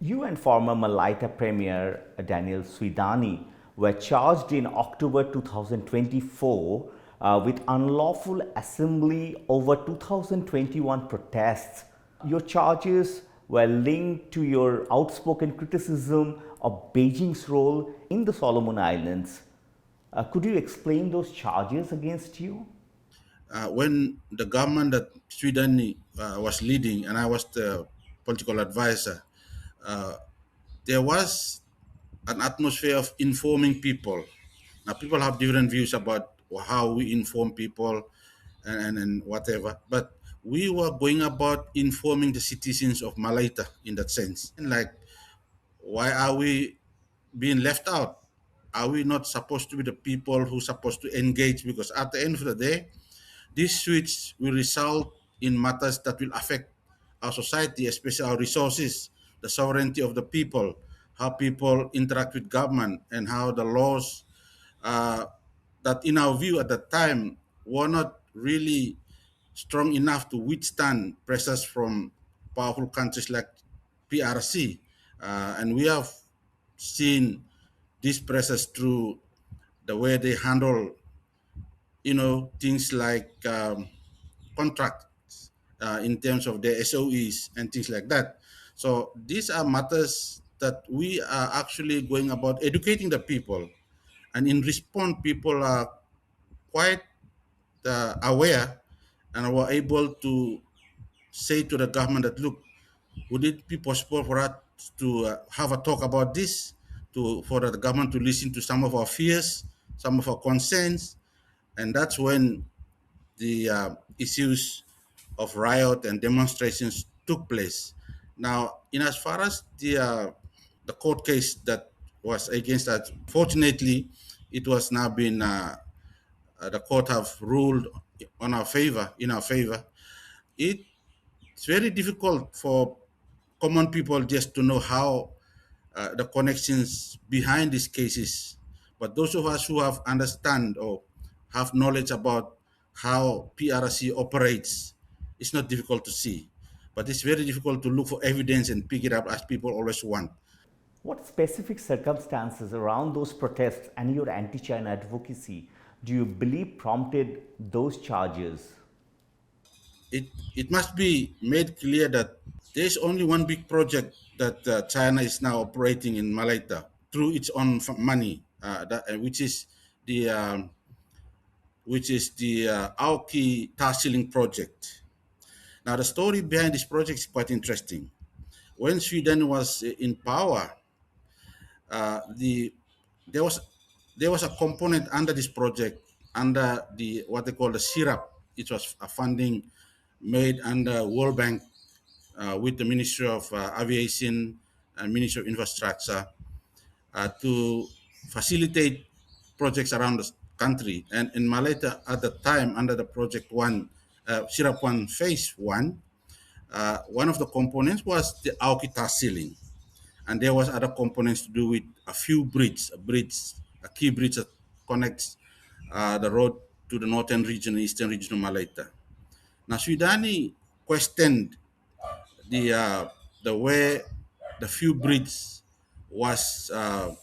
You and former Malaita Premier Daniel Suidani were charged in October 2024 with unlawful assembly over 2021 protests. Your charges were linked to your outspoken criticism of Beijing's role in the Solomon Islands. Could you explain those charges against you? When the government that Sweden was leading and I was the political advisor, uh, there was an atmosphere of informing people. Now, people have different views about how we inform people and whatever, but we were going about informing the citizens of Malaita in that sense. And like, why are we being left out? Are we not supposed to be the people who supposed to engage? Because at the end of the day, this switch will result in matters that will affect our society, especially our resources, the sovereignty of the people, how people interact with government, and how the laws uh, that, in our view at that time, were not really strong enough to withstand pressures from powerful countries like PRC. And we have seen these pressures through the way they handle, things like contracts in terms of their SOEs and things like that. So these are matters that we are actually going about educating the people. And in response, people are quite aware and were able to say to the government that, look, would it be possible for us to have a talk about this, for the government to listen to some of our fears, some of our concerns, and that's when the issues of riot and demonstrations took place. Now, in as far as the court case that was against us, fortunately, it was now been the court have ruled on our favor, in our favor. It's very difficult for common people just to know how the connections behind these cases. But those of us who have understand or have knowledge about how PRC operates, it's not difficult to see. But it's very difficult to look for evidence and pick it up as people always want. What specific circumstances around those protests and your anti China advocacy do you believe prompted those charges? It must be made clear that there's only one big project that China is now operating in Malaita through its own money, the um, which is the Auki tar sealing project. Now, the story behind this project is quite interesting. When Sweden was in power, the there was there was a component under this project under the what they call the syrup. It was a funding made under World Bank with the Ministry of Aviation and Ministry of Infrastructure to facilitate projects around the country. And in Malaita at the time, under the Project One, Syrup One Phase One, one of the components was the Auki ceiling, and there was other components to do with a few a key bridge that connects the road to the northern region and eastern region of Malaita. Now, Suidani questioned the way the few bridge was uh,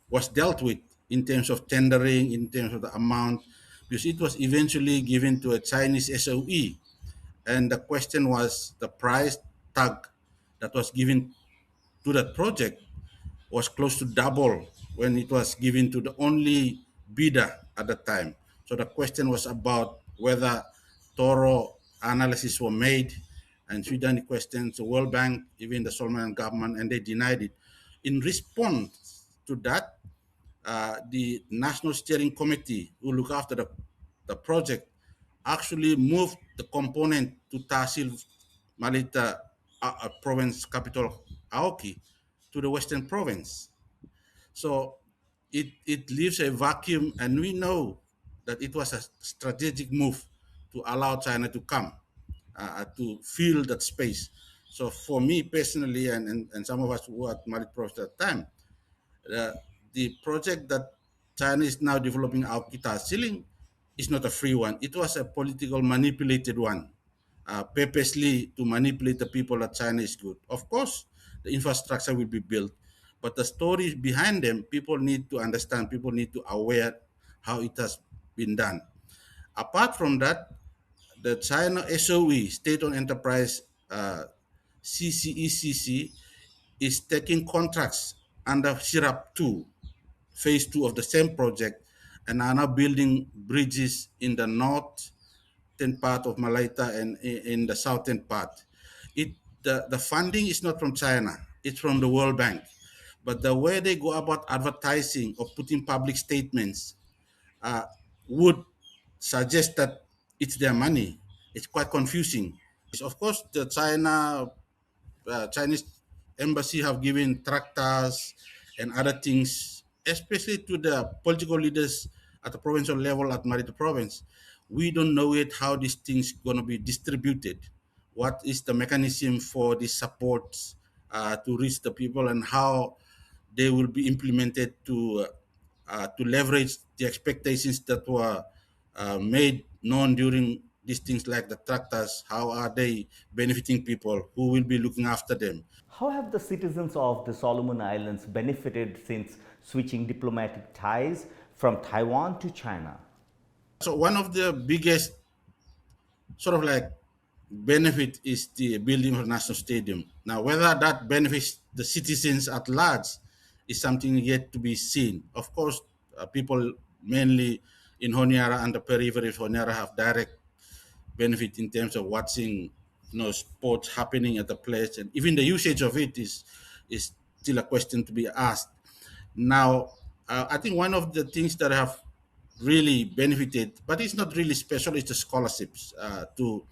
was dealt with in terms of tendering, in terms of the amount, because it was eventually given to a Chinese SOE. And the question was the price tag that was given to that project was close to double when it was given to the only bidder at the time. So the question was about whether thorough analysis were made, and Sweden questioned the World Bank, even the Solomon government, and they denied it. In response to that, the National Steering Committee, who look after the project, actually moved the component to Tahsil Malita province capital, Auki, to the Western province. So it leaves a vacuum, and we know that it was a strategic move to allow China to come to fill that space. So for me personally, and some of us who were at Malit Province at the time, uh, the project that China is now developing our guitar ceiling is not a free one. It was a political manipulated one, purposely to manipulate the people that China is good. Of course, the infrastructure will be built. But the stories behind them, people need to understand, people need to aware how it has been done. Apart from that, the China SOE, state-owned enterprise, CCECC, is taking contracts under SIRAP 2, phase 2 of the same project, and are now building bridges in the northern part of Malaita and in the southern part. The funding is not from China, it's from the World Bank. But the way they go about advertising or putting public statements uh, would suggest that it's their money. It's quite confusing. Of course, the Chinese embassy have given tractors and other things, especially to the political leaders at the provincial level at Malaita province. We don't know yet how these things going to be distributed. What is the mechanism for this support to reach the people, and how they will be implemented to leverage the expectations that were made known during these things like the tractors. How are they benefiting people? Who will be looking after them? How have the citizens of the Solomon Islands benefited since switching diplomatic ties from Taiwan to China? So one of the biggest sort of like benefit is the building of national stadium. Now, whether that benefits the citizens at large is something yet to be seen. Of course, people mainly in Honiara and the periphery of Honiara have direct benefit in terms of watching, sports happening at the place, and even the usage of it is still a question to be asked. Now, I think one of the things that have really benefited, but it's not really special, is the scholarships uh, to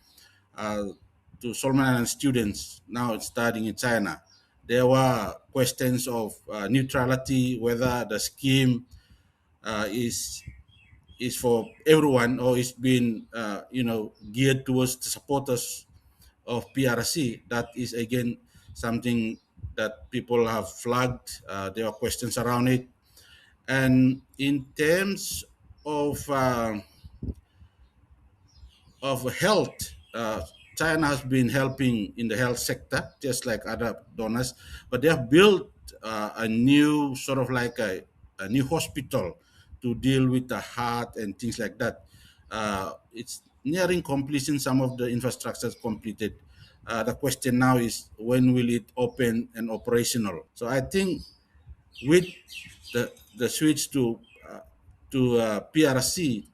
Solomon Island students now studying in China. There were questions of neutrality, whether the scheme is for everyone or is being geared towards the supporters of PRC. That is again something that people have flagged. There are questions around it, and in terms of health, China has been helping in the health sector, just like other donors, but they have built a new sort of like a new hospital to deal with the heart and things like that. It's nearing completion. Some of the infrastructure is completed. The question now is when will it open and operational? So I think with the switch to PRC,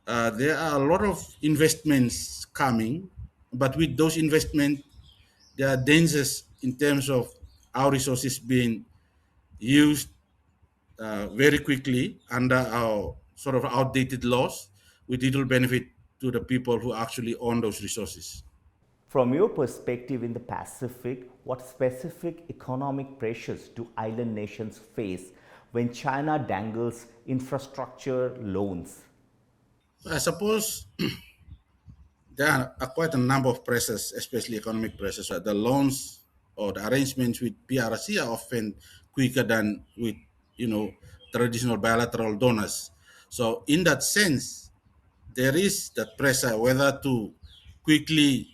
there are a lot of investments coming, but with those investments, there are dangers in terms of our resources being used very quickly under our sort of outdated laws, with little benefit to the people who actually own those resources. From your perspective in the Pacific, what specific economic pressures do island nations face when China dangles infrastructure loans? I suppose there are quite a number of pressures, especially economic pressures. The loans or the arrangements with PRC are often quicker than with, traditional bilateral donors. So in that sense, there is that pressure whether to quickly,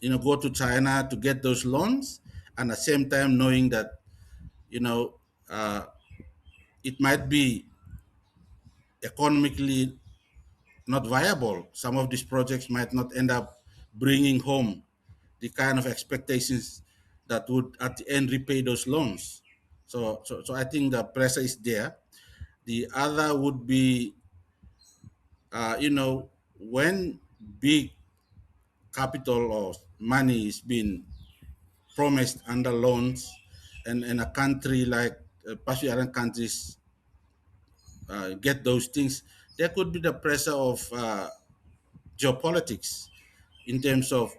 go to China to get those loans, and at the same time knowing that, you know, uh, it might be economically not viable. Some of these projects might not end up bringing home the kind of expectations that would at the end repay those loans. So I think the pressure is there. The other would be, when big capital or money is being promised under loans, and in a country like Pacific Island countries get those things, there could be the pressure of geopolitics in terms of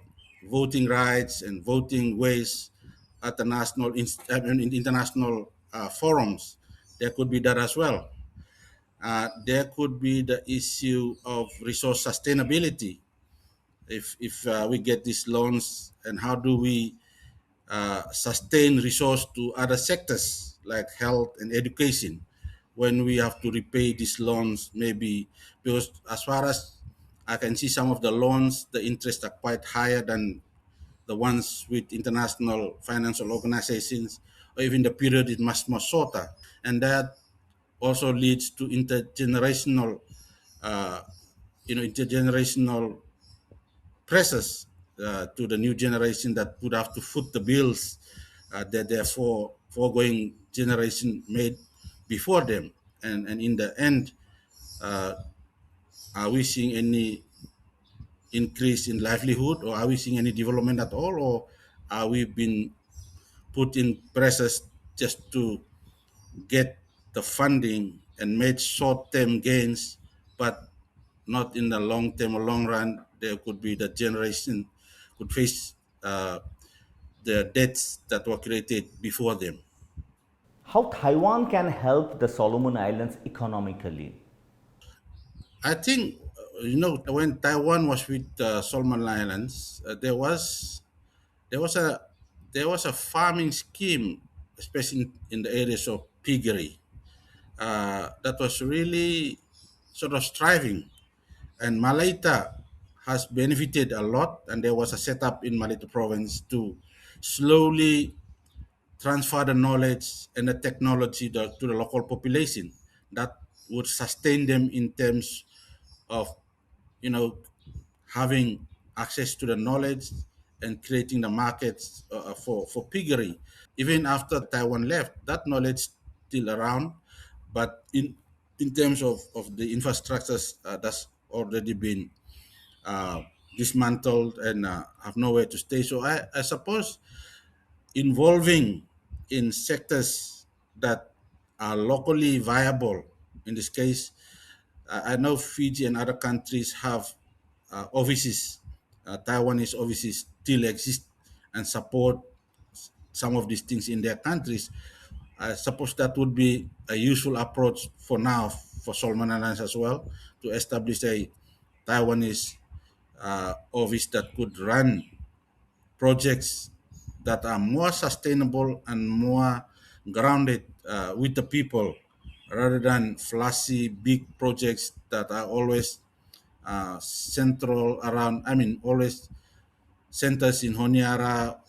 voting rights and voting ways at the in international forums. There could be that as well. There could be the issue of resource sustainability. If we get these loans, and how do we sustain resource to other sectors like health and education when we have to repay these loans, maybe, because as far as I can see, some of the loans, the interests are quite higher than the the ones with international financial organizations, or even the period is much shorter, and that also leads to intergenerational, uh, intergenerational pressures to the new generation that would have to foot the bills that their foregoing generation made before them. And in the end, uh, are we seeing any increase in livelihood, or are we seeing any development at all, or are we being put in pressures just to get the funding and made short-term gains, but not in the long term or long run? There could be the generation could face the debts that were created before them. How Taiwan can help the Solomon Islands economically? I think when Taiwan was with Solomon Islands, there was a there was a farming scheme, especially in the areas of piggery, that was really sort of striving. And Malaita has benefited a lot, and there was a setup in Malaita province to slowly transfer the knowledge and the technology to the local population that would sustain them in terms of you know having access to the knowledge and creating the markets for piggery. Even after Taiwan left, that knowledge still around, but in terms of the infrastructures that's already been uh, dismantled and have nowhere to stay. So I suppose involving in sectors that are locally viable. In this case, I know Fiji and other countries have offices, Taiwanese offices still exist and support some of these things in their countries. I suppose that would be a useful approach for now for Solomon Islands as well, to establish a Taiwanese office that could run projects that are more sustainable and more grounded with the people, rather than flashy big projects that are always central around, I mean, always centers in Honiara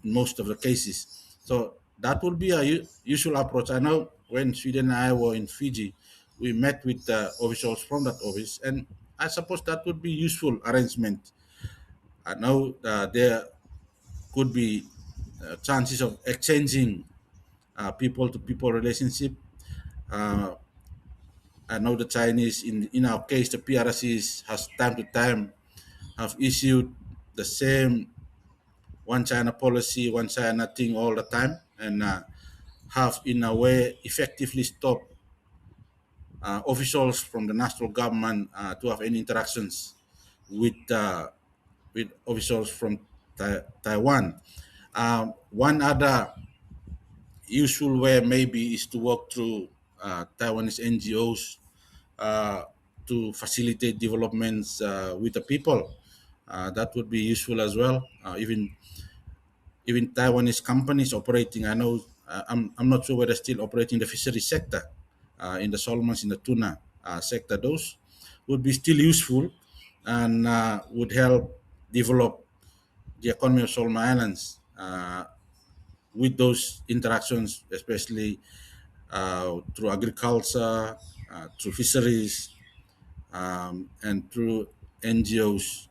in most of the cases. So that would be a usual approach. I know when Sweden and I were in Fiji, we met with the officials from that office, and I suppose that would be useful arrangement. I know there could be chances of exchanging people to people relationship. Uh, I know the Chinese, in our case, the PRCs has time to time have issued the same one China policy, one China thing all the time, and have in a way effectively stopped officials from the national government to have any interactions with with officials from Taiwan. One other usual way maybe is to work through Taiwanese NGOs uh, to facilitate developments with the people. That would be useful as well. Even Taiwanese companies operating, I know, I'm not sure whether still operating the fishery sector in the Solomons, in the tuna sector. Those would be still useful and would help develop the economy of Solomon Islands with those interactions, especially through agriculture, through fisheries, and through NGOs